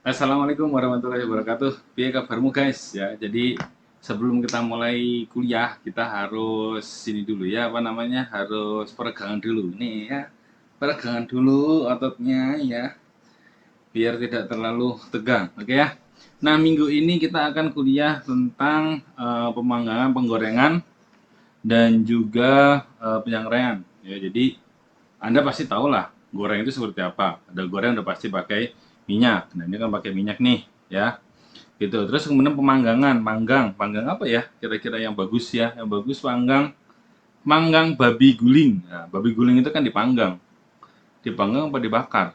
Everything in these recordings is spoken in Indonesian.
Assalamualaikum warahmatullahi wabarakatuh. Piye kabarmu guys? Ya, jadi sebelum kita mulai kuliah, kita harus ini dulu ya, apa namanya? Harus peregangan dulu nih ya. Peregangan dulu ototnya ya, biar tidak terlalu tegang. Oke ya. Nah, minggu ini kita akan kuliah tentang pemanggangan, penggorengan dan juga penyangraian. Ya, jadi Anda pasti tahu lah goreng itu seperti apa. Ada goreng udah pasti pakai minyak. Nah, ini kan pakai minyak nih, ya. Gitu. Terus kemudian pemanggangan, panggang apa ya? Kira-kira yang bagus ya. Yang bagus manggang babi guling. Nah, babi guling itu kan dipanggang. Dipanggang apa dibakar?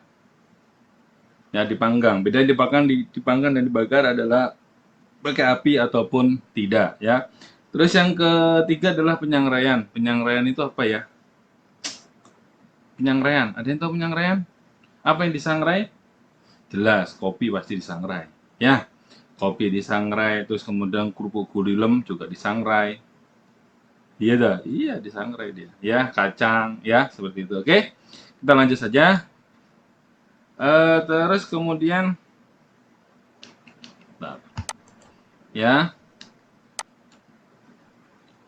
Ya, dipanggang. Beda dipanggang dan dibakar adalah pakai api ataupun tidak, ya. Terus yang ketiga adalah penyangraian. Penyangraian itu apa ya? Penyangraian. Ada yang tahu penyangraian? Apa yang disangrai? Jelas, kopi pasti disangrai. Ya, kopi disangrai, terus kemudian kerupuk gulilem juga disangrai. Iya dah, iya disangrai dia. Ya, kacang, ya seperti itu. Oke, kita lanjut saja. Terus kemudian, bentar, ya,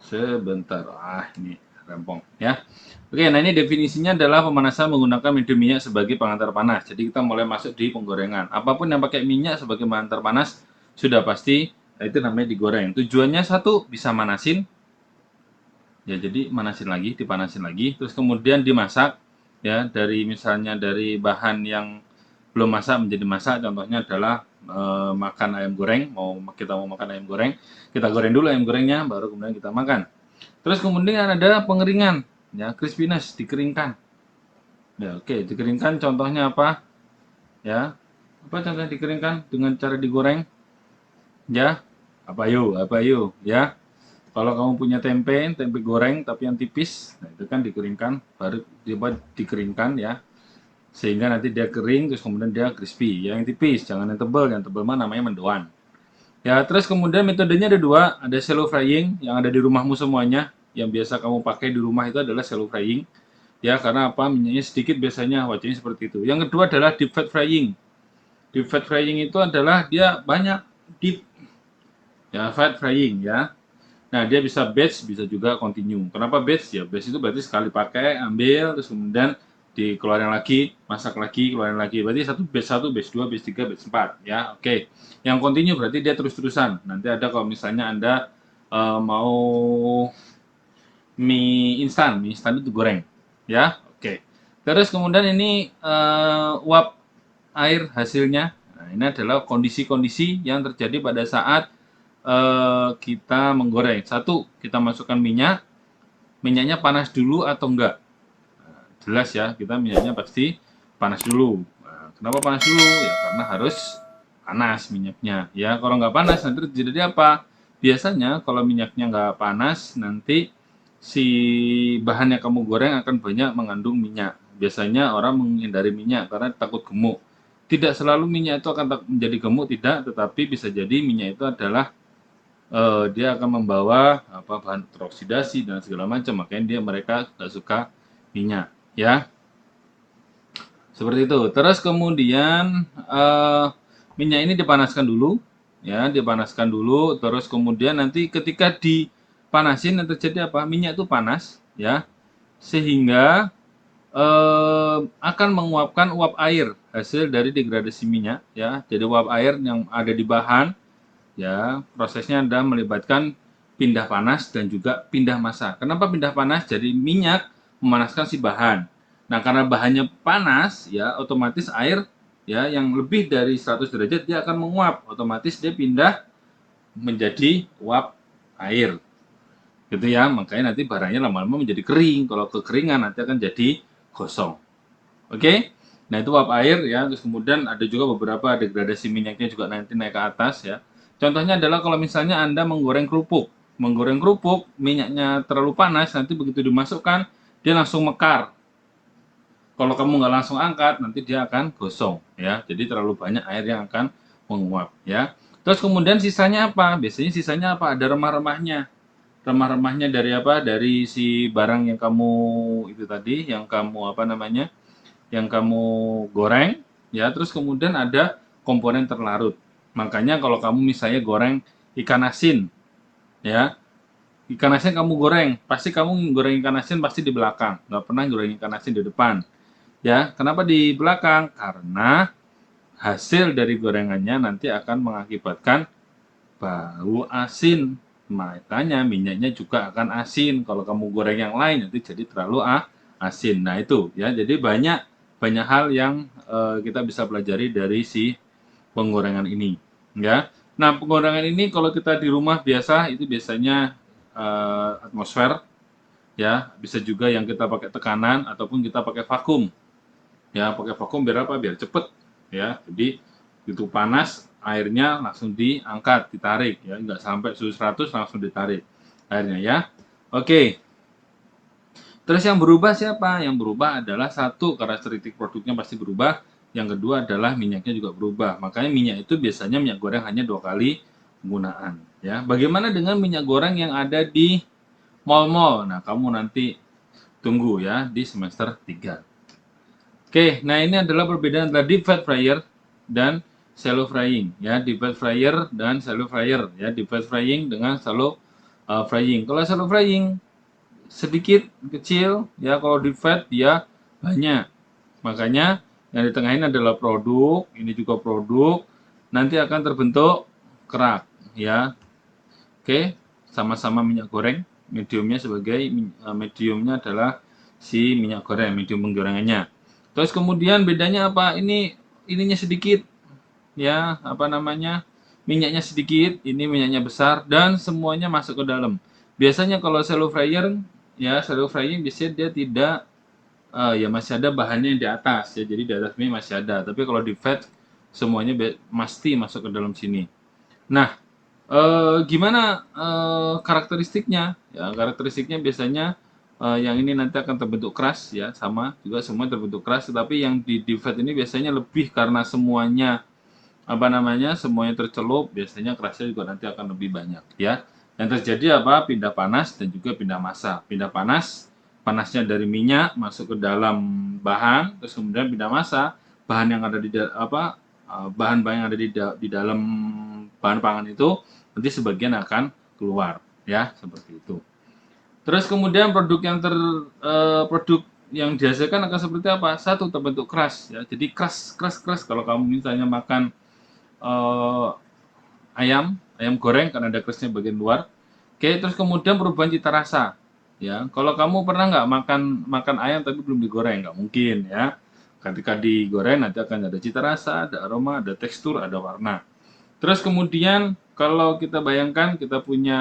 sebentar. Ini rempong, ya. Oke, nah ini definisinya adalah pemanasan menggunakan medium minyak sebagai pengantar panas. Jadi kita mulai masuk di penggorengan. Apapun yang pakai minyak sebagai pengantar panas sudah pasti itu namanya digoreng. Tujuannya satu bisa manasin, ya jadi manasin lagi, dipanasin lagi, terus kemudian dimasak ya dari misalnya dari bahan yang belum masak menjadi masak. Contohnya adalah makan ayam goreng, kita mau makan ayam goreng, kita goreng dulu ayam gorengnya, baru kemudian kita makan. Terus kemudian ada pengeringan, ya crispiness, dikeringkan. Ya oke, dikeringkan contohnya apa? Ya, apa contohnya dikeringkan dengan cara digoreng? Ya, apa yuk, ya. Kalau kamu punya tempe, tempe goreng tapi yang tipis, nah itu kan dikeringkan, baru dibuat dikeringkan ya, sehingga nanti dia kering, terus kemudian dia crispy. Ya, yang tipis, jangan yang tebal. Yang tebal mah namanya mendoan. Ya, terus kemudian metodenya ada dua, ada shallow frying yang ada di rumahmu semuanya. Yang biasa kamu pakai di rumah itu adalah shallow frying. Ya, karena apa? Minyaknya sedikit biasanya, wajahnya seperti itu. Yang kedua adalah deep fat frying. Deep fat frying itu adalah dia banyak deep, ya fat frying ya. Nah, dia bisa batch, bisa juga continue. Kenapa batch? Ya, batch itu berarti sekali pakai, ambil, terus kemudian dikeluarin lagi, masak lagi, keluarin lagi. Berarti satu, batch 2, batch 3, batch 4. Ya, oke. Yang continue berarti dia terus-terusan. Nanti ada kalau misalnya Anda mau mie instan itu goreng. Ya, oke. Terus kemudian ini uap air hasilnya. Nah, ini adalah kondisi-kondisi yang terjadi pada saat kita menggoreng. Satu, kita masukkan minyak. Minyaknya panas dulu atau enggak? Jelas ya, kita minyaknya pasti panas dulu. Nah, kenapa panas dulu? Ya karena harus panas minyaknya. Ya, kalau nggak panas nanti terjadi apa? Biasanya kalau minyaknya nggak panas, nanti si bahan yang kamu goreng akan banyak mengandung minyak. Biasanya orang menghindari minyak karena takut gemuk. Tidak selalu minyak itu akan menjadi gemuk, tidak, tetapi bisa jadi minyak itu adalah dia akan membawa apa bahan teroksidasi dan segala macam, makanya mereka nggak suka minyak, ya seperti itu. Terus kemudian minyak ini dipanaskan dulu, ya dipanaskan dulu, terus kemudian nanti ketika dipanasin yang terjadi apa, minyak itu panas ya, sehingga akan menguapkan uap air hasil dari degradasi minyak ya. Jadi uap air yang ada di bahan, ya prosesnya adalah melibatkan pindah panas dan juga pindah massa. Kenapa pindah panas? Jadi minyak memanaskan si bahan. Nah, karena bahannya panas, ya otomatis air ya yang lebih dari 100 derajat dia akan menguap. Otomatis dia pindah menjadi uap air. Gitu ya. Makanya nanti barangnya lama-lama menjadi kering. Kalau kekeringan nanti akan jadi gosong. Oke? Nah, itu uap air ya. Terus kemudian ada juga beberapa degradasi minyaknya juga nanti naik ke atas ya. Contohnya adalah kalau misalnya Anda menggoreng kerupuk. Menggoreng kerupuk, minyaknya terlalu panas, nanti begitu dimasukkan, dia langsung mekar. Kalau kamu nggak langsung angkat, nanti dia akan gosong ya. Jadi terlalu banyak air yang akan menguap ya. Terus kemudian sisanya apa? Biasanya sisanya apa? Ada remah-remahnya. Remah-remahnya dari apa? Dari si barang yang kamu itu tadi, yang kamu apa namanya? Yang kamu goreng ya. Terus kemudian ada komponen terlarut. Makanya kalau kamu misalnya goreng ikan asin, ya, ikan asin kamu goreng, pasti kamu goreng ikan asin pasti di belakang, nggak pernah goreng ikan asin di depan. Ya, kenapa di belakang? Karena hasil dari gorengannya nanti akan mengakibatkan bau asin. Makanya minyaknya juga akan asin. Kalau kamu goreng yang lain nanti jadi terlalu asin. Nah itu ya. Jadi banyak banyak hal yang kita bisa pelajari dari si penggorengan ini. Ya. Nah penggorengan ini kalau kita di rumah biasa itu biasanya atmosfer. Ya, bisa juga yang kita pakai tekanan ataupun kita pakai vakum. Ya, pakai vakum biar apa? Biar cepet. Ya, jadi itu panas, airnya langsung diangkat, ditarik. Ya, nggak sampai suhu 100 langsung ditarik airnya ya. Oke. Terus yang berubah siapa? Yang berubah adalah satu, karakteristik produknya pasti berubah. Yang kedua adalah minyaknya juga berubah. Makanya minyak itu biasanya minyak goreng hanya 2 kali penggunaan. Ya, bagaimana dengan minyak goreng yang ada di mall-mall? Nah, kamu nanti tunggu ya di semester 3. Oke, nah ini adalah perbedaan antara deep fat fryer dan shallow frying ya, deep fat fryer dan shallow fryer ya, deep fat frying dengan shallow frying. Kalau shallow frying sedikit kecil ya, kalau deep fat dia banyak. Makanya yang di tengah ini adalah produk, ini juga produk, nanti akan terbentuk kerak ya. Oke, sama-sama minyak goreng, mediumnya sebagai mediumnya adalah si minyak goreng, medium penggorengannya. Terus kemudian bedanya apa? Ininya sedikit, ya apa namanya? Minyaknya sedikit, ini minyaknya besar dan semuanya masuk ke dalam. Biasanya kalau shallow fryer, ya shallow frying biasanya dia tidak ya masih ada bahannya di atas ya, jadi di atas ini masih ada. Tapi kalau di fat semuanya pasti masuk ke dalam sini. Nah, gimana karakteristiknya? Ya, karakteristiknya biasanya yang ini nanti akan terbentuk keras ya, sama juga semua terbentuk keras, tetapi yang di fat ini biasanya lebih karena semuanya apa namanya? Semuanya tercelup, biasanya kerasnya juga nanti akan lebih banyak ya. Yang terjadi apa? Pindah panas dan juga pindah massa. Pindah panas, panasnya dari minyak masuk ke dalam bahan, terus kemudian pindah massa, bahan yang ada di apa bahan-bahan yang ada di dalam bahan pangan itu nanti sebagian akan keluar ya, seperti itu. Terus kemudian produk yang dihasilkan akan seperti apa? Satu, terbentuk keras ya. Jadi keras keras keras kalau kamu misalnya makan eh, ayam goreng kan ada kerasnya bagian luar. Oke, terus kemudian perubahan cita rasa. Ya, kalau kamu pernah nggak makan makan ayam tapi belum digoreng, nggak mungkin ya. Ketika digoreng nanti akan ada cita rasa, ada aroma, ada tekstur, ada warna. Terus kemudian kalau kita bayangkan kita punya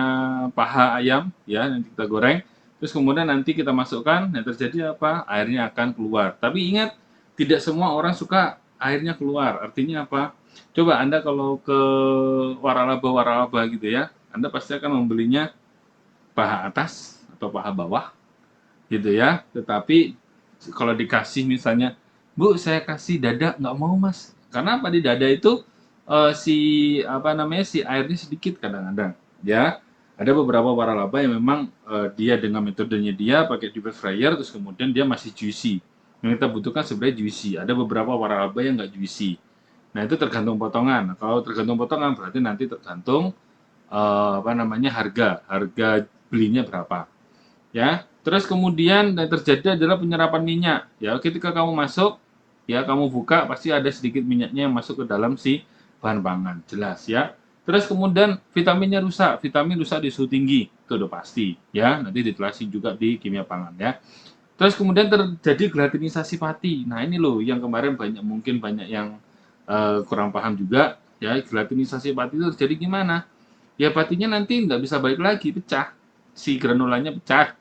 paha ayam ya, nanti kita goreng, terus kemudian nanti kita masukkan, yang terjadi apa? Airnya akan keluar. Tapi ingat, tidak semua orang suka airnya keluar. Artinya apa? Coba Anda kalau ke waralaba-waralaba gitu ya, Anda pasti akan membelinya paha atas atau paha bawah gitu ya. Tetapi kalau dikasih misalnya, Bu, saya kasih dada, nggak mau mas. Karena apa? Di dada itu si apa namanya si airnya sedikit kadang-kadang ya. Ada beberapa waralaba yang memang dia dengan metodenya dia pakai deep fryer, terus kemudian dia masih juicy. Yang kita butuhkan sebenarnya juicy. Ada beberapa waralaba yang nggak juicy. Nah itu tergantung potongan. Nah, kalau tergantung potongan berarti nanti tergantung apa namanya harga belinya berapa ya. Terus kemudian yang terjadi adalah penyerapan minyak ya. Ketika kamu masuk ya, kamu buka pasti ada sedikit minyaknya yang masuk ke dalam si bahan pangan, jelas ya. Terus kemudian vitamin rusak di suhu tinggi, itu udah pasti ya, nanti ditelasi juga di kimia pangan ya. Terus kemudian terjadi gelatinisasi pati. Nah ini loh yang kemarin mungkin banyak yang kurang paham juga ya. Gelatinisasi pati itu terjadi gimana? Ya patinya nanti nggak bisa balik lagi, pecah, si granulanya pecah,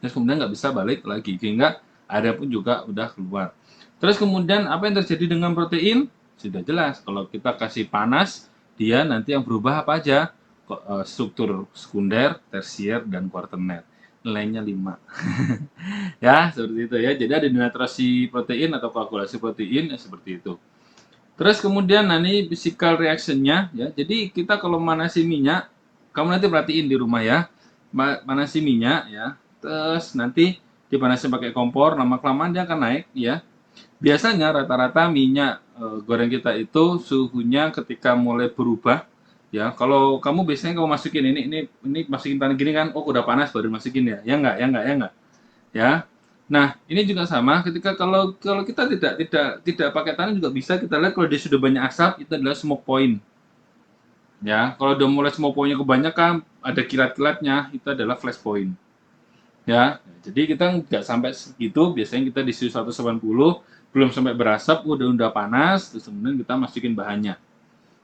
terus kemudian nggak bisa balik lagi, sehingga ada pun juga udah keluar. Terus kemudian apa yang terjadi dengan protein? Sudah jelas, kalau kita kasih panas, dia nanti yang berubah apa aja? Struktur sekunder, tersier, dan kuartener. Nilainya 5. Ya, seperti itu ya. Jadi ada denaturasi protein atau koagulasi protein ya, seperti itu. Terus kemudian nah ini physical reaction-nya ya. Jadi kita kalau manasi minyak, kamu nanti perhatiin di rumah ya. Manasi minyak ya. Terus nanti dipanasin pakai kompor, lama kelamaan dia akan naik ya. Biasanya rata-rata minyak goreng kita itu suhunya ketika mulai berubah, ya. Kalau kamu biasanya kamu masukin ini masukin panas gini kan, oh udah panas baru masukin ya. Ya enggak, ya. Nah, ini juga sama ketika kalau kalau kita tidak pakai tangan juga bisa kita lihat kalau dia sudah banyak asap itu adalah smoke point. Ya, kalau udah mulai smoke point-nya kebanyakan ada kilat-kilatnya itu adalah flash point. Ya, jadi kita nggak sampai segitu, biasanya kita di suhu 180 belum sampai berasap, udah panas, terus kemudian kita masukin bahannya.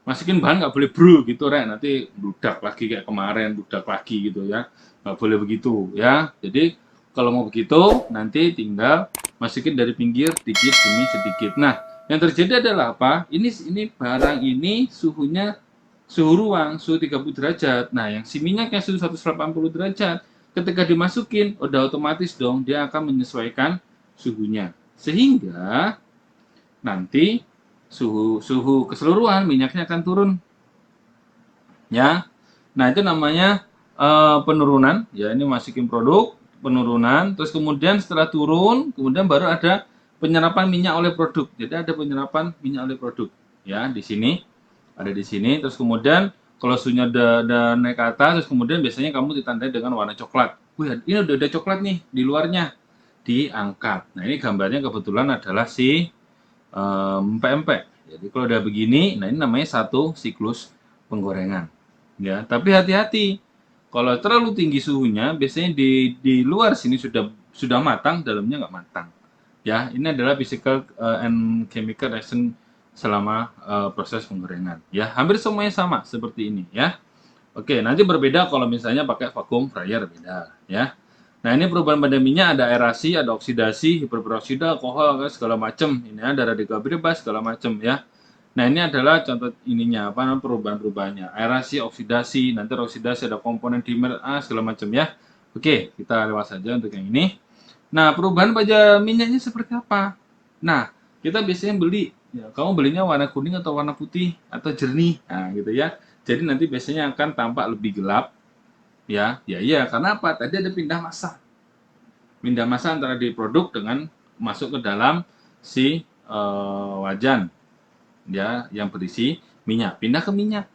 Masukin bahan nggak boleh bro gitu, Rek, nanti bludak lagi kayak kemarin, bludak lagi gitu ya. Nggak boleh begitu ya. Jadi kalau mau begitu, nanti tinggal masukin dari pinggir sedikit demi sedikit. Nah, yang terjadi adalah apa? Ini barang ini suhunya suhu ruang, suhu 30 derajat. Nah, yang si minyaknya suhu 180 derajat, ketika dimasukin, udah otomatis dong dia akan menyesuaikan suhunya. Sehingga nanti suhu suhu keseluruhan minyaknya akan turun, ya. Nah, itu namanya penurunan, ya. Ini masukin produk, penurunan, terus kemudian setelah turun, kemudian baru ada penyerapan minyak oleh produk. Jadi ada penyerapan minyak oleh produk, ya, di sini. Ada di sini, terus kemudian kalau suhunya udah naik ke atas, terus kemudian biasanya kamu ditandai dengan warna coklat. Wih, ini udah ada coklat nih di luarnya. Diangkat. Nah, ini gambarnya kebetulan adalah si empek-empek. Jadi kalau udah begini, nah ini namanya satu siklus penggorengan. Ya, tapi hati-hati. Kalau terlalu tinggi suhunya, biasanya di luar sini sudah matang, dalamnya nggak matang. Ya, ini adalah physical and chemical reaction selama proses penggorengan. Ya, hampir semuanya sama seperti ini ya. Oke, nanti berbeda kalau misalnya pakai vacuum fryer beda ya. Nah, ini perubahan pada minyak ada aerasi, ada oksidasi, hiperperoksida, alkohol, segala macam. Ini ada radikal bebas segala macam ya. Nah, ini adalah contoh ininya apa namanya perubahan-perubahannya. Aerasi, oksidasi, nanti oksidasi ada komponen dimer segala macam ya. Oke, kita lewat saja untuk yang ini. Nah, perubahan pada minyaknya seperti apa? Nah, kita biasanya beli, ya, kamu belinya warna kuning atau warna putih atau jernih, nah gitu ya. Jadi nanti biasanya akan tampak lebih gelap, ya, iya, karena apa? Tadi ada pindah massa antara di produk dengan masuk ke dalam si wajan, ya, yang berisi minyak, pindah ke minyak.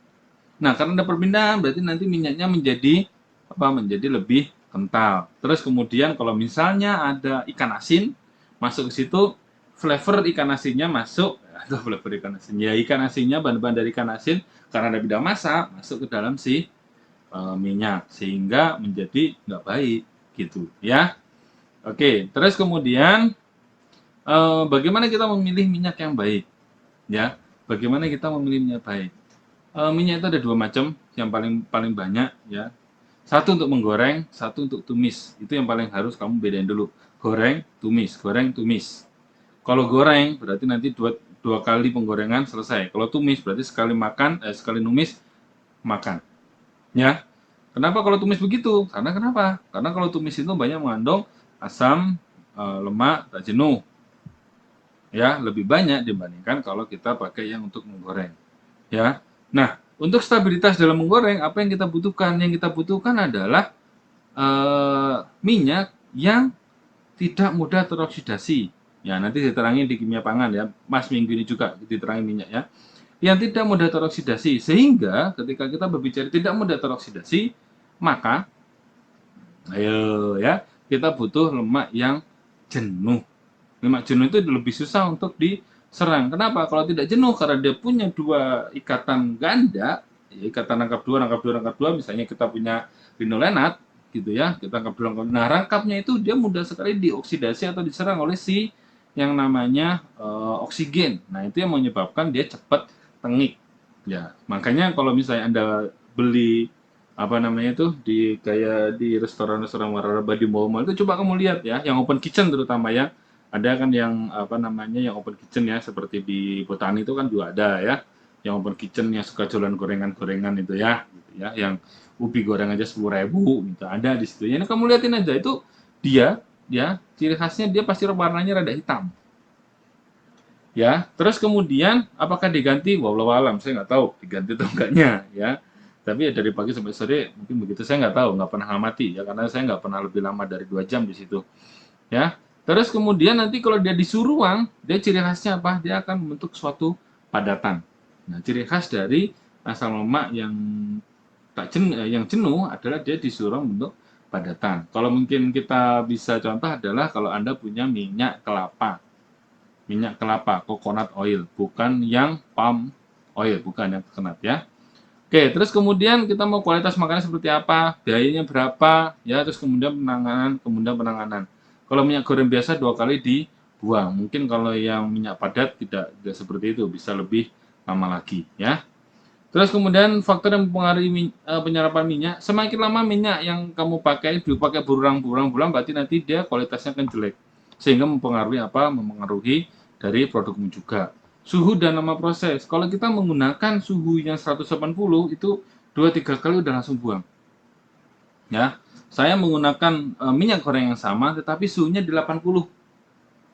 Nah, karena ada perpindahan, berarti nanti minyaknya menjadi apa? Menjadi lebih kental. Terus kemudian kalau misalnya ada ikan asin masuk ke situ, flavor ikan asinnya masuk, atau flavor ikan asin, ya ikan asinnya bahan-bahan dari ikan asin karena ada bidang massa masuk ke dalam si minyak sehingga menjadi nggak baik gitu ya. Oke, terus kemudian bagaimana kita memilih minyak yang baik ya? Bagaimana kita memilih minyak baik? Minyak itu ada dua macam, yang paling paling banyak ya. Satu untuk menggoreng, satu untuk tumis. Itu yang paling harus kamu bedain dulu. Goreng, tumis, goreng, tumis. Kalau goreng berarti nanti dua kali penggorengan selesai. Kalau tumis berarti sekali makan, sekali numis makan. Ya. Kenapa kalau tumis begitu? Karena kenapa? Karena kalau tumis itu banyak mengandung asam, lemak, tak jenuh. Ya, lebih banyak dibandingkan kalau kita pakai yang untuk menggoreng. Ya. Nah, untuk stabilitas dalam menggoreng, apa yang kita butuhkan? Yang kita butuhkan adalah minyak yang tidak mudah teroksidasi. Ya, nanti diterangin di kimia pangan ya. Mas minggu ini juga diterangin minyak ya. Yang tidak mudah teroksidasi. Sehingga ketika kita berbicara tidak mudah teroksidasi, maka ayo ya, kita butuh lemak yang jenuh. Lemak jenuh itu lebih susah untuk diserang. Kenapa? Kalau tidak jenuh karena dia punya dua ikatan ganda, ya, ikatan rangkap dua, rangkap dua, rangkap dua. Misalnya kita punya linolenat, gitu ya, kita rangkap dua, rangkap dua. Nah, rangkapnya itu dia mudah sekali dioksidasi atau diserang oleh si yang namanya oksigen. Nah, itu yang menyebabkan dia cepat tengik. Ya, makanya kalau misalnya Anda beli apa namanya itu di kayak di restoran-restoran waralaba di mall-mall itu coba kamu lihat ya, yang open kitchen terutama ya. Ada kan yang apa namanya yang open kitchen ya seperti di Botani itu kan juga ada ya. Yang open kitchen yang suka jualan gorengan-gorengan itu ya, gitu ya. Yang ubi goreng aja 10.000 gitu ada di situ. Ya, nah, kamu lihatin aja itu dia ya ciri khasnya dia pasti warnanya rada hitam. Ya, terus kemudian apakah diganti? Wallahu alam, saya nggak tahu diganti atau enggaknya ya. Tapi ya dari pagi sampai sore mungkin begitu saya nggak tahu, nggak pernah amati ya karena saya nggak pernah lebih lama dari 2 jam di situ. Ya, Terus kemudian nanti kalau dia disuruh ruang, dia ciri khasnya apa? Dia akan membentuk suatu padatan. Nah, ciri khas dari asam lemak yang jenuh adalah dia disuruh membentuk padatan. Kalau mungkin kita bisa contoh adalah kalau Anda punya minyak kelapa, coconut oil, bukan yang palm oil, bukan yang coconut ya. Oke, terus kemudian kita mau kualitas makanan seperti apa, biayanya berapa, ya, terus kemudian penanganan. Kalau minyak goreng biasa 2 kali dibuang. Mungkin kalau yang minyak padat tidak seperti itu, bisa lebih lama lagi, ya. Terus kemudian faktor yang mempengaruhi penyerapan minyak, semakin lama minyak yang kamu dipakai berulang-ulang, berarti nanti dia kualitasnya akan jelek. Sehingga mempengaruhi apa? Mempengaruhi dari produkmu juga. Suhu dan nama proses. Kalau kita menggunakan suhu yang 180 itu 2-3 kali udah langsung buang. Ya. Saya menggunakan minyak goreng yang sama tetapi suhunya di 80.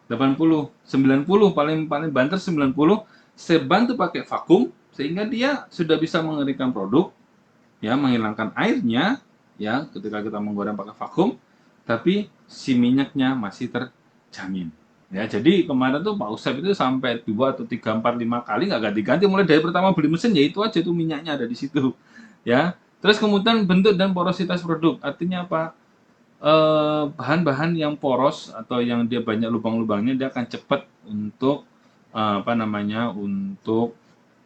90 paling banter 90, saya bantu pakai vakum sehingga dia sudah bisa mengeringkan produk, ya, menghilangkan airnya, ya, ketika kita menggoreng pakai vakum, tapi si minyaknya masih terjamin. Ya, jadi kemarin tuh Pak Usep itu sampai 2 atau 3, 4, 5 kali nggak ganti-ganti, mulai dari pertama beli mesin ya itu aja tuh minyaknya ada di situ. Ya. Terus kemudian bentuk dan porositas produk. Artinya apa? Bahan-bahan yang poros atau yang dia banyak lubang-lubangnya dia akan cepat untuk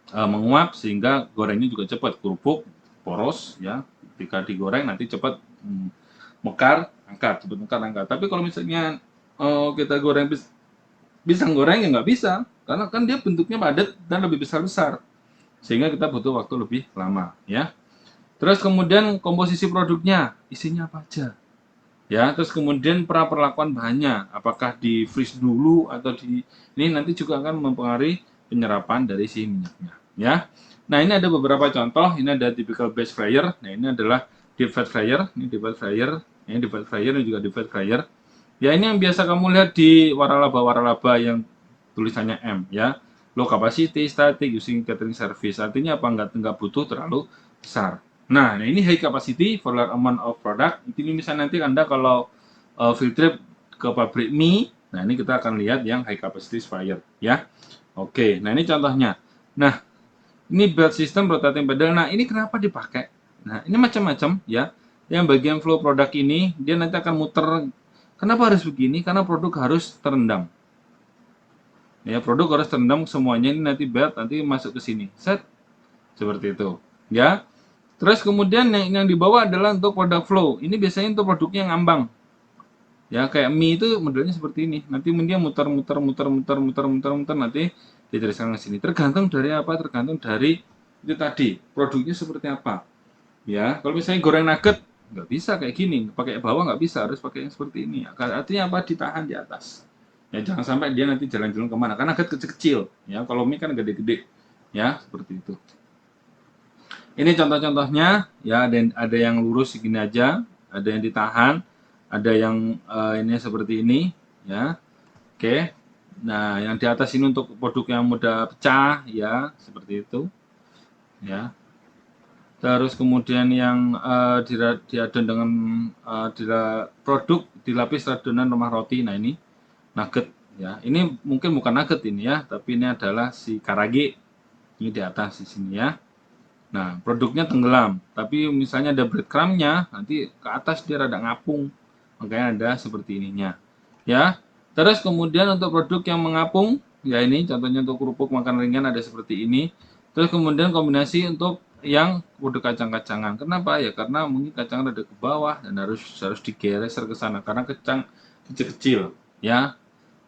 menguap sehingga gorengnya juga cepat kerupuk poros ya ketika digoreng nanti cepat mekar angkat cepat mekar angkat. Tapi kalau misalnya kita goreng pisang goreng ya nggak bisa karena kan dia bentuknya padat dan lebih besar-besar sehingga kita butuh waktu lebih lama ya. Terus kemudian komposisi produknya isinya apa aja. Ya, terus kemudian perlakuan bahannya, apakah di freeze dulu atau ini nanti juga akan mempengaruhi penyerapan dari si minyaknya, ya. Nah, ini ada beberapa contoh. Ini ada typical batch fryer. Nah, ini adalah deep fat fryer. Ini deep fat fryer. Ini deep fat fryer dan juga deep fat fryer. Ya, ini yang biasa kamu lihat di waralaba yang tulisannya M, ya. Low capacity, static, using catering service. Artinya apa? Nggak butuh terlalu besar. Nah, ini high capacity for large amount of product. Ini misalnya nanti Anda kalau field trip ke pabrik mie, nah ini kita akan lihat yang high capacity fryer, ya. Oke, nah ini contohnya. Nah, ini belt system rotating pedal. Nah, ini kenapa dipakai? Nah, ini macam-macam, ya. Yang bagian flow produk ini, dia nanti akan muter. Kenapa harus begini? Karena produk harus terendam. Ya, produk harus terendam semuanya. Ini nanti belt nanti masuk ke sini. Set. Seperti itu. Ya. Terus kemudian yang dibawa adalah untuk produk flow. Ini biasanya untuk produknya ngambang. Ya, kayak mie itu modelnya seperti ini. Nanti dia muter nanti dituliskan ke sini. Tergantung dari apa? Tergantung dari itu tadi. Produknya seperti apa. Ya, kalau misalnya goreng nugget nggak bisa kayak gini. Pakai bawah nggak bisa, harus pakai yang seperti ini. Artinya apa? Ditahan di atas. Ya, jangan sampai dia nanti jalan-jalan kemana. Karena nugget kecil-kecil. Ya, kalau mie kan gede-gede. Ya, seperti itu. Ini contoh-contohnya, ya ada yang lurus segini aja, ada yang ditahan, ada yang ini seperti ini, ya. Oke. Nah, yang di atas ini untuk produk yang mudah pecah, ya, seperti itu, ya. Terus kemudian yang diadon dengan produk dilapis adonan rumah roti. Nah, ini nugget, ya. Ini mungkin bukan nugget ini ya, tapi ini adalah si karage. Ini di atas di sini ya. Nah, produknya tenggelam, tapi misalnya ada breadcrumb-nya, nanti ke atas dia rada ngapung. Makanya ada seperti ininya. Ya. Terus kemudian untuk produk yang mengapung, ya ini contohnya untuk kerupuk makan ringan ada seperti ini. Terus kemudian kombinasi untuk yang produk kacang-kacangan. Kenapa? Ya karena mungkin kacang ada ke bawah dan harus digeser ke sana karena kacang kecil-kecil, ya.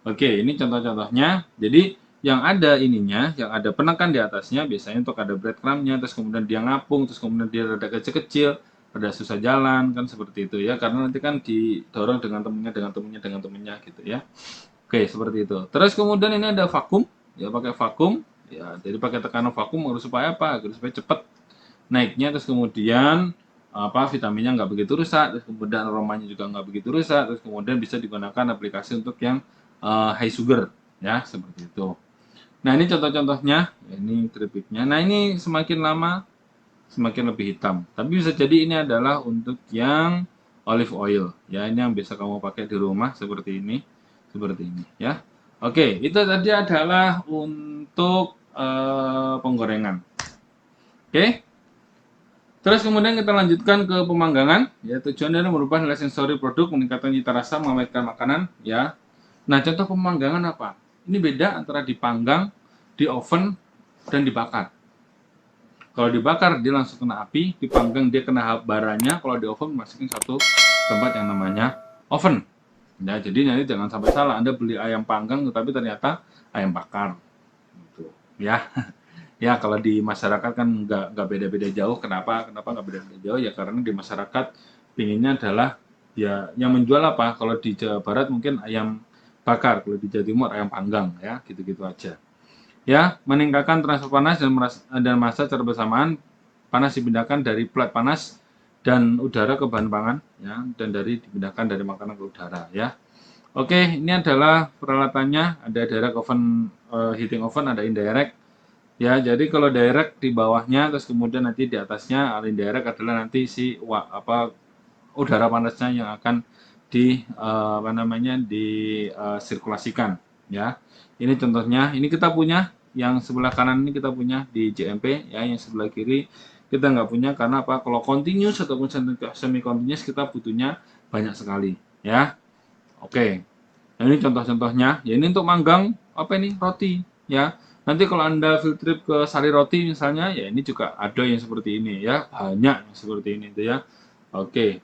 Oke, ini contoh-contohnya. Jadi yang ada ininya, yang ada penekan di atasnya biasanya untuk ada breadcrumb-nya, terus kemudian dia ngapung, terus kemudian dia rada kecil-kecil, rada susah jalan, kan seperti itu ya, karena nanti kan didorong dengan temennya gitu ya. Oke, seperti itu. Terus kemudian ini ada vakum, ya pakai vakum, ya jadi pakai tekanan vakum harus supaya apa? Agar supaya cepat naiknya, terus kemudian apa vitaminnya nggak begitu rusak, terus kemudian aromanya juga nggak begitu rusak, terus kemudian bisa digunakan aplikasi untuk yang high sugar, ya seperti itu. Nah, ini contoh-contohnya, ini tripiknya. Nah, ini semakin lama semakin lebih hitam. Tapi bisa jadi ini adalah untuk yang olive oil. Ya, ini yang bisa kamu pakai di rumah seperti ini. seperti ini ya. Oke, itu tadi adalah untuk penggorengan. Oke. Terus kemudian kita lanjutkan ke pemanggangan, ya tujuannya adalah merubah nilai sensori produk, meningkatkan cita rasa, mengawetkan makanan, ya. Nah, contoh pemanggangan apa? Ini beda antara dipanggang, di oven, dan dibakar. Kalau dibakar dia langsung kena api, dipanggang dia kena baranya, kalau di oven masukin satu tempat yang namanya oven. Ya, jadi nanti jangan sampai salah, Anda beli ayam panggang tetapi ternyata ayam bakar. Gitu. Ya. Ya, kalau di masyarakat kan nggak beda-beda jauh. Kenapa nggak beda-beda jauh? Ya karena di masyarakat pinginnya adalah ya yang menjual apa? Kalau di Jawa Barat mungkin ayam bakar, kalau di Jawa Timur ayam panggang, ya gitu-gitu aja. Ya, meningkatkan transfer panas dan massa secara bersamaan. Panas dipindahkan dari plat panas dan udara ke bahan pangan, ya, dan dipindahkan dari makanan ke udara, ya. Oke, ini adalah peralatannya. Ada direct oven, heating oven, ada indirect. Ya, jadi kalau direct di bawahnya, terus kemudian nanti di atasnya, indirect adalah nanti si udara panasnya yang akan apa namanya disirkulasikan. Ya, ini contohnya. Ini kita punya yang sebelah kanan ini kita punya di JMP, ya, yang sebelah kiri kita nggak punya karena apa? Kalau continuous ataupun semi continuous kita butuhnya banyak sekali. Ya, oke. Nah, ini contoh-contohnya. Ya, ini untuk manggang apa ini? Roti, ya. Nanti kalau Anda field trip ke Sari Roti misalnya, ya ini juga ada yang seperti ini, ya. Banyak yang seperti ini itu, ya. Oke.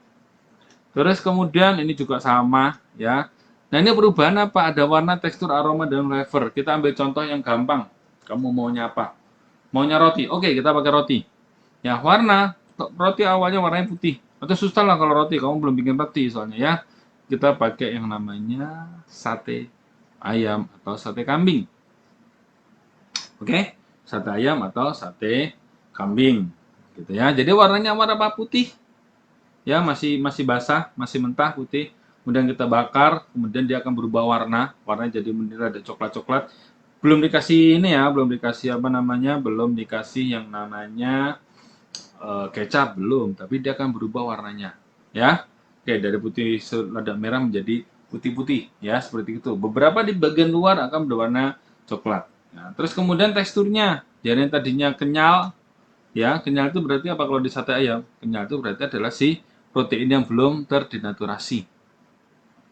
Terus kemudian ini juga sama, ya. Nah, ini perubahan apa? Ada warna, tekstur, aroma, dan flavor. Kita ambil contoh yang gampang. Kamu maunya apa? Maunya roti. Oke, kita pakai roti. Ya, warna. Roti awalnya warnanya putih. Atau susah lah kalau roti, kamu belum bikin roti soalnya, ya. Kita pakai yang namanya sate ayam atau sate kambing. Oke, sate ayam atau sate kambing, gitu ya. Jadi warnanya warna apa? Putih, ya, masih basah, masih mentah putih. Kemudian kita bakar, kemudian dia akan berubah warna, warnanya jadi menirah ada coklat-coklat. Belum dikasih ini ya, belum dikasih apa namanya, belum dikasih yang namanya kecap belum, tapi dia akan berubah warnanya, ya. Oke, dari putih rada merah menjadi putih-putih, ya, seperti itu. Beberapa di bagian luar akan berwarna coklat. Nah, terus kemudian teksturnya, jadi yang tadinya kenyal, ya, kenyal itu berarti apa kalau di sate ayam? Kenyal itu berarti adalah si protein yang belum terdinaturasi.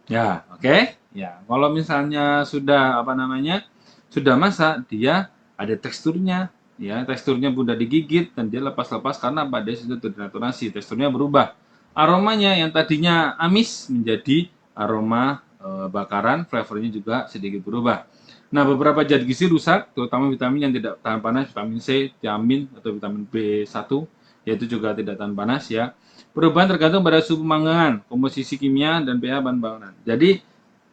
Ya, oke. Ya, kalau misalnya sudah apa namanya? Sudah masak, dia ada teksturnya, ya, teksturnya mudah digigit dan dia lepas-lepas karena apa? Dia sudah terdinaturasi, teksturnya berubah. Aromanya yang tadinya amis menjadi aroma bakaran, flavornya juga sedikit berubah. Nah, beberapa zat gizi rusak, terutama vitamin yang tidak tahan panas, vitamin C, tiamin atau vitamin B1, yaitu juga tidak tahan panas, ya. Perubahan tergantung pada suhu pemanggangan, komposisi kimia, dan pH bahan bangunan. Jadi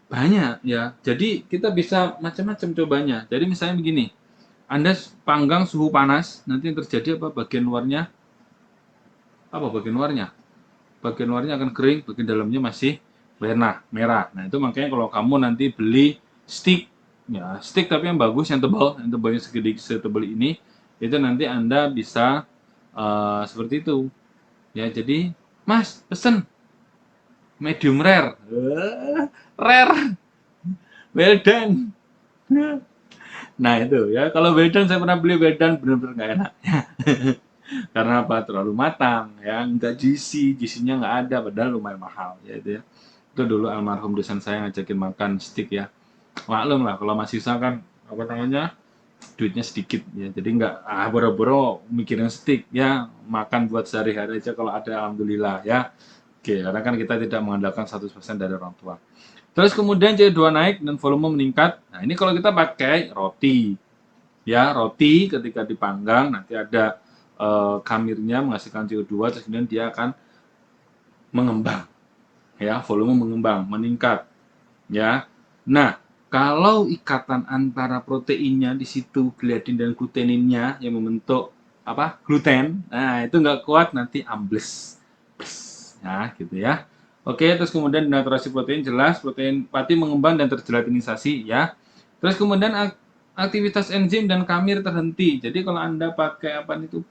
banyak, ya. Jadi kita bisa macam-macam cobanya. Jadi misalnya begini, Anda panggang suhu panas, nanti yang terjadi apa? Bagian luarnya apa? Bagian luarnya? Bagian luarnya akan kering, bagian dalamnya masih merah. Nah, itu makanya kalau kamu nanti beli stick, ya, stick tapi yang bagus, yang tebalnya segede setebal ini, itu nanti Anda bisa seperti itu. Ya, jadi, Mas, pesen medium rare. Rare, well done. Nah, itu ya. Kalau well done, saya pernah beli well done, benar-benar nggak enak. Karena apa? Terlalu matang, ya. Nggak juicy, juicy-nya nggak ada, padahal lumayan mahal, ya itu ya. Itu dulu almarhum dosen saya ngajakin makan steak, ya. Maklum lah, kalau masih sisa kan, apa namanya, duitnya sedikit, ya. Jadi nggak, boro-boro mikirin steak, ya. Makan buat sehari-hari aja kalau ada, alhamdulillah, ya. Oke, karena kan kita tidak mengandalkan 100% dari orang tua. Terus kemudian CO2 naik dan volume meningkat. Nah, ini kalau kita pakai roti. Ya, roti ketika dipanggang nanti ada kamirnya menghasilkan CO2, terus kemudian dia akan mengembang. Ya, volume mengembang, meningkat. Ya. Nah, kalau ikatan antara proteinnya di situ, gliadin dan gluteninnya yang membentuk apa? Gluten. Nah, itu nggak kuat nanti ambles. Ya, gitu ya. Oke, terus kemudian denaturasi protein, jelas protein pati mengembang dan terjelatinisasi, ya. Terus kemudian aktivitas enzim dan kamir terhenti. Jadi kalau Anda pakai apa itu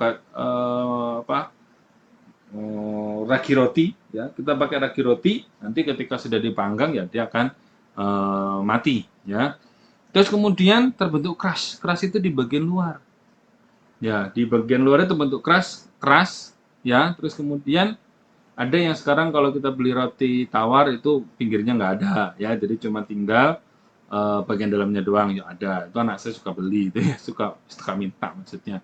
ragi roti, ya, kita pakai ragi roti, nanti ketika sudah dipanggang ya dia akan mati, ya. Terus kemudian terbentuk crush. Crush itu di bagian luar. Ya, di bagian luar itu bentuk keras, ya. Terus kemudian ada yang sekarang kalau kita beli roti tawar itu pinggirnya nggak ada, ya. Jadi cuma tinggal bagian dalamnya doang ya ada. Itu anak saya suka beli itu ya, suka minta maksudnya.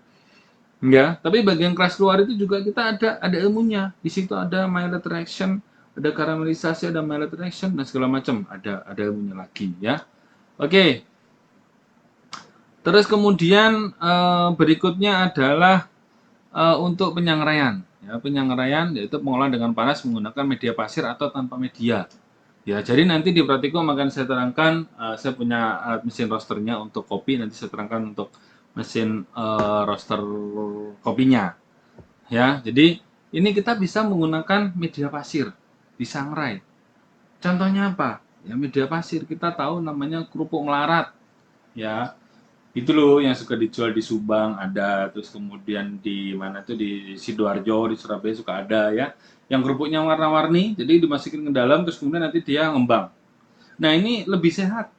Ya, tapi bagian keras luar itu juga kita ada ilmunya. Di situ ada mild reaction, ada karamelisasi, ada mild reaction dan segala macam. Ada ilmunya lagi, ya. Oke. Terus kemudian berikutnya adalah untuk penyangraian. Ya, penyangraian yaitu pengolahan dengan panas menggunakan media pasir atau tanpa media. Ya, jadi nanti di praktikum akan saya terangkan, saya punya alat mesin roasternya untuk kopi, nanti saya terangkan untuk mesin roaster kopinya. Ya, jadi ini kita bisa menggunakan media pasir disangrai. Contohnya apa? Ya, media pasir kita tahu namanya kerupuk melarat. Ya, itu loh yang suka dijual di Subang ada, terus kemudian di mana tuh di Sidoarjo, di Surabaya suka ada ya. Yang kerupuknya warna-warni, jadi dimasukin ke dalam terus kemudian nanti dia ngembang. Nah, ini lebih sehat.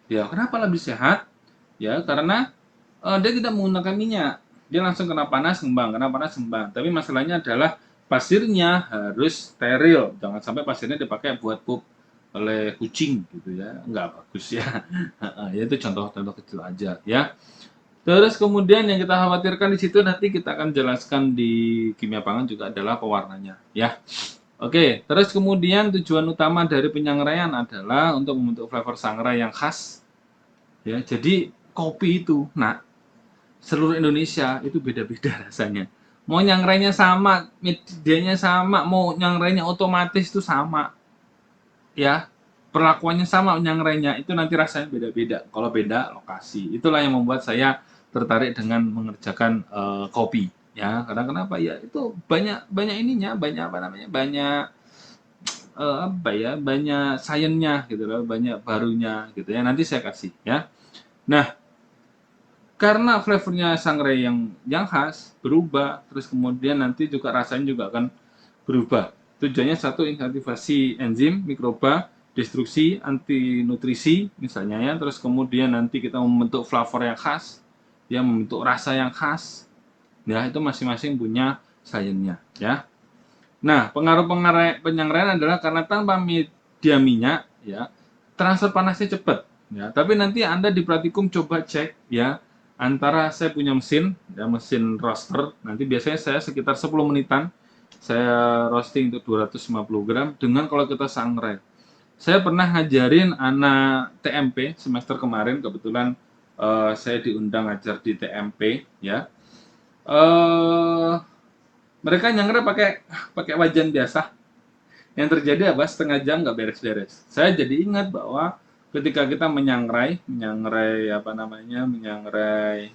Ya, kenapa lebih sehat? Ya, karena dia tidak menggunakan minyak. Dia langsung kena panas ngembang, kena panas ngembang. Tapi masalahnya adalah pasirnya harus steril. Jangan sampai pasirnya dipakai buat pup oleh kucing gitu ya. Nggak bagus ya. Ya itu contoh-contoh kecil aja ya. Terus kemudian yang kita khawatirkan di situ nanti kita akan jelaskan di kimia pangan juga adalah pewarnanya ya. Oke, terus kemudian tujuan utama dari penyangraian adalah untuk membentuk flavor sangrai yang khas. Ya, jadi kopi itu, nah, seluruh Indonesia itu beda-beda rasanya. Mau nyangrainya sama, medianya sama, mau nyangrainya otomatis itu sama. Ya, perlakuannya sama nyangrainya, itu nanti rasanya beda-beda. Kalau beda lokasi. Itulah yang membuat saya tertarik dengan mengerjakan kopi. Ya, karena kenapa ya? Itu banyak banyak ininya, banyak apa namanya? Banyak apa ya? Banyak sainsnya gitu loh, banyak barunya gitu ya. Nanti saya kasih ya. Nah, karena flavornya sangrai yang khas berubah, terus kemudian nanti juga rasanya juga akan berubah. Tujuannya satu, inaktivasi enzim mikroba, destruksi anti nutrisi misalnya ya, terus kemudian nanti kita membentuk flavor yang khas, ya membentuk rasa yang khas, ya itu masing-masing punya sainsnya ya. Nah, pengaruh penyangraian adalah karena tanpa media minyak ya, transfer panasnya cepat ya. Tapi nanti Anda di praktikum coba cek ya antara saya punya mesin ya, mesin roaster. Nanti biasanya saya sekitar 10 menitan saya roasting untuk 250 gram dengan kalau kita sangrai. Saya pernah ngajarin anak TMP semester kemarin, kebetulan saya diundang ngajar di TMP ya. Eh Mereka nyangre pakai pakai wajan biasa. Yang terjadi apa? Setengah jam nggak beres-beres. Saya jadi ingat bahwa ketika kita menyangrai apa namanya, menyangrai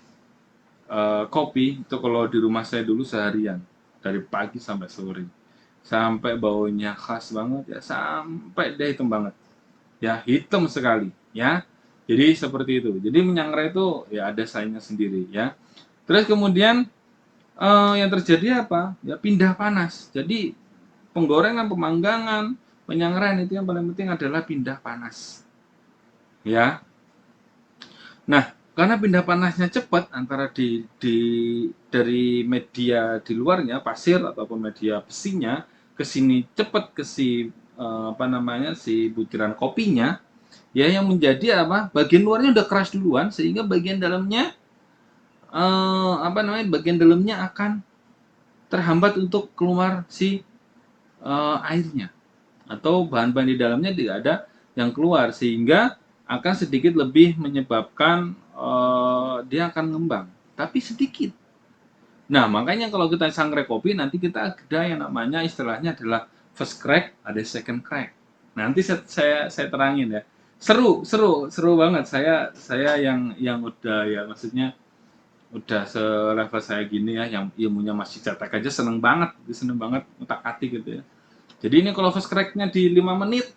kopi itu kalau di rumah saya dulu seharian dari pagi sampai sore, sampai baunya khas banget ya, sampai dia hitam banget, ya hitam sekali, ya. Jadi seperti itu. Jadi menyangrai itu ya ada sainsnya sendiri, ya. Terus kemudian yang terjadi apa? Ya pindah panas. Jadi penggorengan, pemanggangan, penyangraian itu yang paling penting adalah pindah panas. Ya. Nah, karena pindah panasnya cepat antara dari media di luarnya, pasir ataupun media besinya ke sini cepat ke si apa namanya si butiran kopinya, ya yang menjadi apa? Bagian luarnya udah keras duluan sehingga bagian dalamnya apa namanya? Bagian dalamnya akan terhambat untuk keluar si airnya atau bahan-bahan di dalamnya tidak ada yang keluar sehingga akan sedikit lebih menyebabkan dia akan ngembang tapi sedikit. Nah, makanya kalau kita sangrai kopi nanti kita ada yang namanya istilahnya adalah first crack, ada second crack. Nanti saya terangin ya. Seru banget. Saya yang udah ya maksudnya udah selevel saya gini ya, yang ilmunya masih cetek aja seneng banget utak-atik gitu ya. Jadi ini kalau first crack-nya di 5 menit,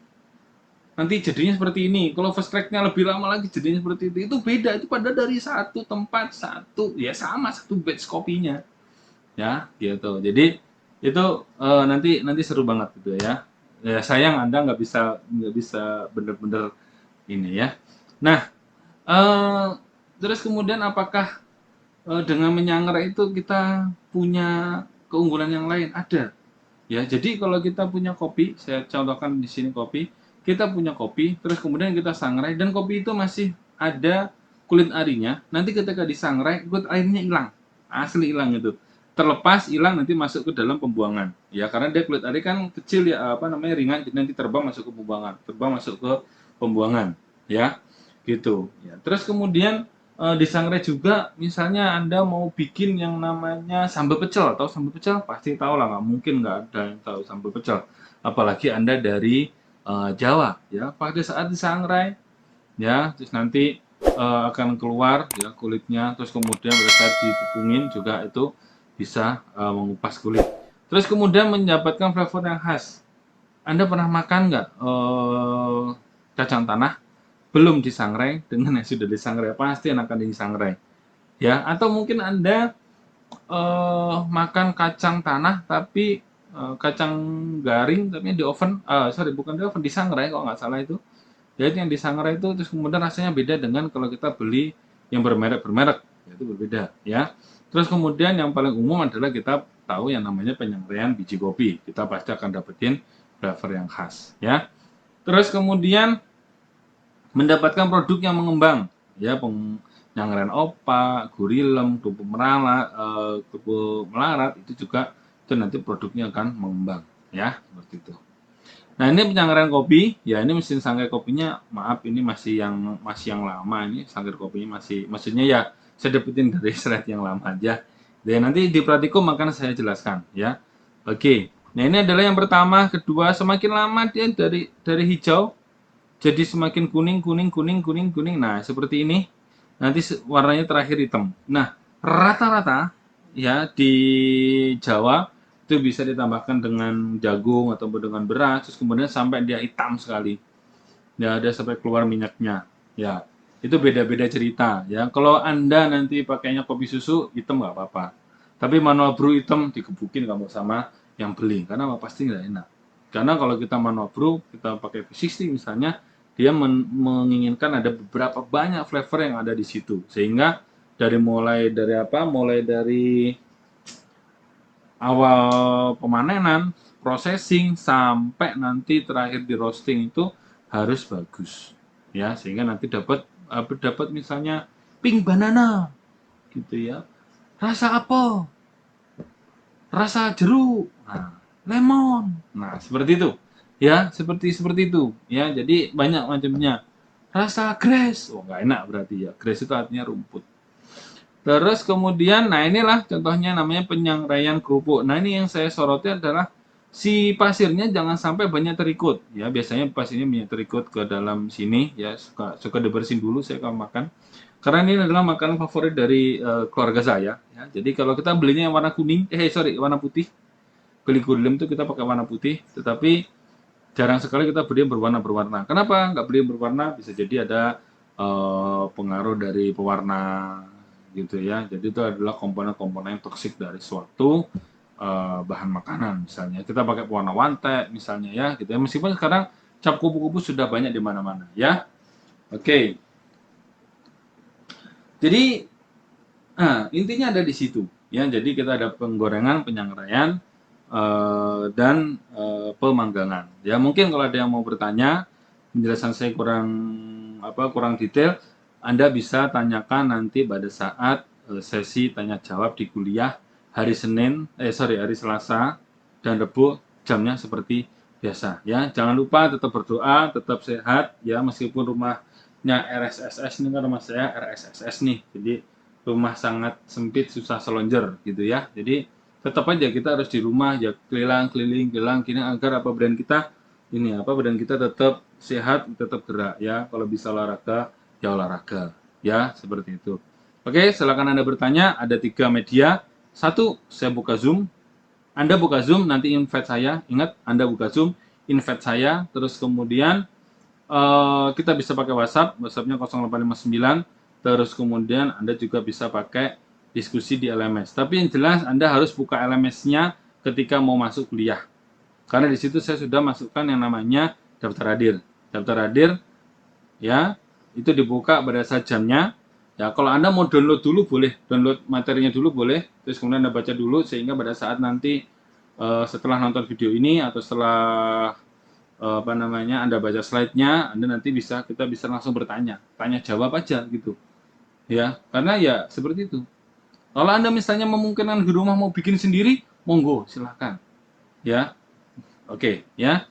nanti jadinya seperti ini. Kalau first crack-nya lebih lama lagi jadinya seperti itu. Itu beda, itu pada dari satu tempat, ya sama satu batch kopinya. Ya, gitu. Jadi itu nanti seru banget gitu ya. Ya sayang Anda nggak bisa bener-bener ini ya. Nah, eh, terus kemudian apakah dengan menyangrai itu kita punya keunggulan yang lain? Ada. Ya, jadi kalau kita punya kopi, saya contohkan di sini kopi, kita punya kopi, terus kemudian kita sangrai dan kopi itu masih ada kulit arinya. Nanti ketika disangrai, kulit airnya hilang, asli hilang itu. Terlepas hilang nanti masuk ke dalam pembuangan. Ya, karena dia kulit ari kan kecil ya, apa namanya ringan, jadi nanti terbang masuk ke pembuangan, terbang masuk ke pembuangan. Ya, gitu. Ya, terus kemudian disangrai juga, misalnya Anda mau bikin yang namanya sambal pecel, tahu sambal pecel? Pasti tahu lah, nggak mungkin nggak ada yang tahu sambal pecel. Apalagi Anda dari Jawa, ya. Pada saat disangrai, ya, terus nanti akan keluar ya kulitnya, terus kemudian pada saat ditepungin juga itu bisa mengupas kulit. Terus kemudian mendapatkan flavor yang khas. Anda pernah makan nggak kacang tanah belum disangrai dengan yang sudah disangrai? Pasti akan disangrai, ya. Atau mungkin Anda makan kacang tanah tapi kacang garing tapi di oven, sorry bukan di oven, disangrai kalau nggak salah itu. Jadi yang disangrai itu terus kemudian rasanya beda dengan kalau kita beli yang bermerek, itu berbeda ya. Terus kemudian yang paling umum adalah kita tahu yang namanya penyangraian biji kopi. Kita pasti akan dapetin flavor yang khas ya. Terus kemudian mendapatkan produk yang mengembang ya, penyangraian opak, gurilem, kerupuk melarat itu juga itu nanti produknya akan mengembang ya, seperti itu. Nah, ini penyangrai kopi, ya ini mesin sangrai kopinya, maaf ini masih yang lama, ini sangrai kopinya masih, maksudnya ya saya dapetin dari slide yang lama aja. Dan nanti di praktikum akan saya jelaskan ya. Oke. Nah, ini adalah yang pertama, kedua, semakin lama dia dari hijau jadi semakin kuning, kuning, kuning, kuning, kuning. Nah, seperti ini. Nanti warnanya terakhir hitam. Nah, rata-rata ya di Jawa itu bisa ditambahkan dengan jagung atau dengan beras, terus kemudian sampai dia hitam sekali. Ya, ada sampai keluar minyaknya. Ya, itu beda-beda cerita. Ya, kalau Anda nanti pakainya kopi susu hitam nggak apa-apa. Tapi manual brew hitam dikebukin kamu sama yang beli, karena pasti nggak enak. Karena kalau kita manual brew, kita pakai V60 misalnya, dia menginginkan ada beberapa banyak flavor yang ada di situ, sehingga mulai dari awal pemanenan, processing sampai nanti terakhir di roasting itu harus bagus ya, sehingga nanti dapat misalnya pink banana gitu ya, rasa apel, rasa jeruk, nah, lemon, nah seperti itu ya, seperti itu ya. Jadi banyak macamnya. Rasa grass, oh nggak enak berarti ya, grass itu artinya rumput. Terus kemudian, nah inilah contohnya namanya penyangraian kerupuk. Nah ini yang saya soroti adalah si pasirnya jangan sampai banyak terikut. Ya biasanya pasirnya banyak terikut ke dalam sini. Ya suka dibersihin dulu saya kalau makan. Karena ini adalah makanan favorit dari keluarga saya. Ya, jadi kalau kita belinya yang warna kuning, warna putih. Beli gulem itu kita pakai warna putih. Tetapi jarang sekali kita beli yang berwarna-berwarna. Kenapa nggak beli yang berwarna? Bisa jadi ada pengaruh dari pewarna gitu ya. Jadi itu adalah komponen-komponen toksik dari suatu bahan makanan misalnya. Kita pakai pewarna wantek misalnya ya, gitu ya. Meskipun sekarang cap kupu-kupu sudah banyak di mana-mana ya. Oke. Jadi intinya ada di situ ya. Jadi kita ada penggorengan, penyangraian, dan pemanggangan. Ya mungkin kalau ada yang mau bertanya, penjelasan saya kurang detail, Anda bisa tanyakan nanti pada saat sesi tanya jawab di kuliah hari hari Selasa dan Rabu, jamnya seperti biasa ya. Jangan lupa tetap berdoa, tetap sehat ya, meskipun rumahnya RSSS, ini kan rumah saya RSSS nih. Jadi rumah sangat sempit, susah selonjor gitu ya. Jadi tetap aja kita harus di rumah ya, keliling gini agar badan kita tetap sehat, tetap gerak ya. Kalau bisa olahraga ya olahraga ya, seperti itu. Oke, silakan Anda bertanya. Ada 3 media. Satu, saya buka Zoom. Anda buka Zoom, nanti invite saya. Ingat, Anda buka Zoom, invite saya. Terus kemudian kita bisa pakai WhatsApp. WhatsApp-nya 0859. Terus kemudian Anda juga bisa pakai diskusi di LMS. Tapi yang jelas Anda harus buka LMS-nya ketika mau masuk kuliah. Karena di situ saya sudah masukkan yang namanya daftar hadir. Daftar hadir ya, itu dibuka pada saat jamnya. Ya, kalau Anda mau download dulu boleh, download materinya dulu boleh, terus kemudian Anda baca dulu sehingga pada saat nanti setelah nonton video ini atau setelah apa namanya Anda baca slide-nya, Anda nanti kita bisa langsung bertanya, tanya jawab aja gitu. Ya, karena ya seperti itu. Kalau Anda misalnya memungkinkan di rumah mau bikin sendiri, monggo, silahkan. Ya, oke, ya.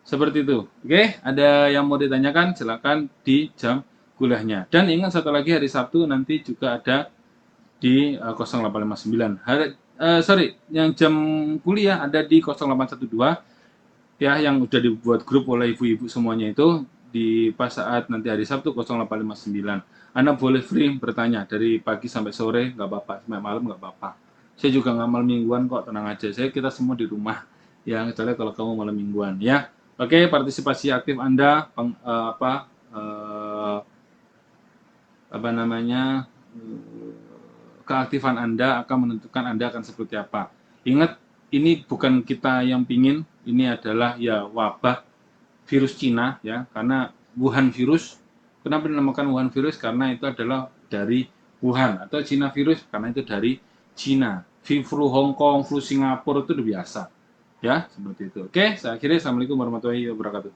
Seperti itu. Oke, ada yang mau ditanyakan? Silakan di jam kuliahnya. Dan ingat satu lagi, hari Sabtu nanti juga ada di 0859. Sorry, yang jam kuliah ada di 0812 ya, yang udah dibuat grup oleh ibu-ibu semuanya itu di pas saat nanti hari Sabtu 0859. Anda boleh free bertanya dari pagi sampai sore, nggak apa-apa, sampai malam nggak apa-apa. Saya juga ngamal mingguan kok, tenang aja. Kita semua di rumah. Ya, kecuali kalau kamu malam mingguan ya. Oke, partisipasi aktif Anda apa namanya keaktifan Anda akan menentukan Anda akan seperti apa. Ingat, ini bukan kita yang pingin, ini adalah ya wabah virus Cina ya, karena Wuhan virus. Kenapa dinamakan Wuhan virus? Karena itu adalah dari Wuhan, atau Cina virus karena itu dari Cina. Flu Hong Kong, flu Singapura itu udah biasa. Ya, seperti itu. Oke, saya akhiri. Assalamualaikum warahmatullahi wabarakatuh.